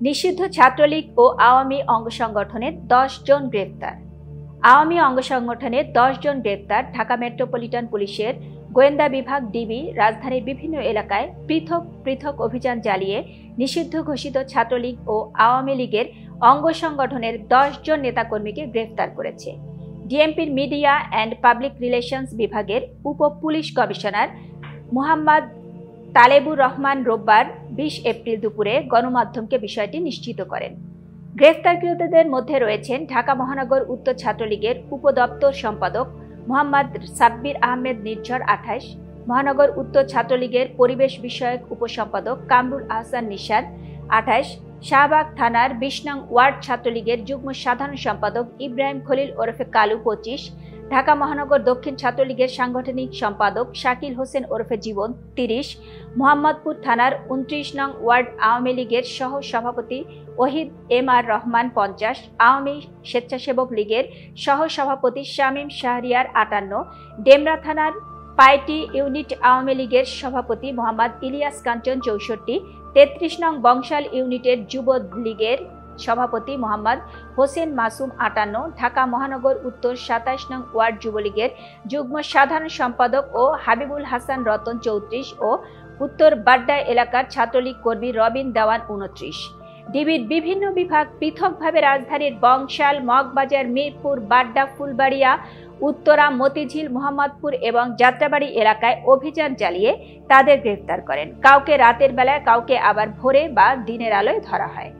নিষিদ্ধ ছাত্রলীগ ও আওয়ামী অঙ্গ সংগঠনের ১০ জন গ্রেপ্তার। আওয়ামী অঙ্গ সংগঠনের ১০ জন গ্রেপ্তার। ঢাকা মেট্রোপলিটন পুলিশের গোয়েন্দা বিভাগ ডিবি রাজধানীর বিভিন্ন এলাকায় পৃথক পৃথক অভিযান চালিয়ে নিষিদ্ধ ঘোষিত ছাত্রলীগ ও আওয়ামী লীগের অঙ্গ সংগঠনের ১০ জন নেতাকর্মীকে গ্রেপ্তার করেছে। ডিএমপির মিডিয়া অ্যান্ড পাবলিক রিলেশনস বিভাগের উপ পুলিশ কমিশনার মোহাম্মদ তালেবুর রহমান রোববার ২০ এপ্রিল দুপুরে গণমাধ্যমকে বিষয়টি নিশ্চিত করেন। গ্রেফতারকৃতদের মধ্যে রয়েছেন ঢাকা মহানগর উত্তর ছাত্রলীগের উপদপ্তর সম্পাদক মোহাম্মদ সাব্বির আহমেদ নির্ঝর ২৮, মহানগর উত্তর ছাত্রলীগের পরিবেশ বিষয়ক উপসম্পাদক কামরুল আহসান নিশাদ ২৮, শাহবাগ থানার ২০ নং ওয়ার্ড ছাত্রলীগের যুগ্ম সাধারণ সম্পাদক ইব্রাহিম খলিল ওরফে কালু ২৫, ঢাকা মহানগর দক্ষিণ ছাত্রলীগের সাংগঠনিক সম্পাদক শাকিল হোসেন ওরফে জীবন ৩০, মোহাম্মদপুর থানার ২৯ নং ওয়ার্ড আওয়ামী লীগের সহ সভাপতি ওহিদ এম আর রহমান ৫০, আওয়ামী স্বেচ্ছাসেবক লীগের সহ সভাপতি শামীম শাহরিয়ার ৫৮, ডেমরা থানার পাইটি ইউনিট আওয়ামী লীগের সভাপতি মোহাম্মদ ইলিয়াস কাঞ্চন ৬৪, ৩৩ নং বংশাল ইউনিটের যুব লীগের সভাপতি মোহাম্মদ হোসেন মাসুম ৫৮, ঢাকা মহানগর উত্তর ২৭ নং ওয়ার্ড যুবলীগের যুগ্ম সাধারণ সম্পাদক ও হাবিবুল হাসান রতন ৩৪ ও উত্তর বাড্ডা এলাকার ছাত্রলীগ কর্মী রবিন দেওয়ান ২৯। ডিবির বিভিন্ন বিভাগ পৃথকভাবে রাজধানীর বংশাল, মগবাজার, মিরপুর, বাড্ডা, ফুলবাড়িয়া, উত্তরা, মতিঝিল, মোহাম্মদপুর এবং যাত্রাবাড়ি এলাকায় অভিযান চালিয়ে তাদের গ্রেফতার করেন। কাউকে রাতের বেলায়, কাউকে আবার ভোরে বা দিনের আলোয় ধরা হয়।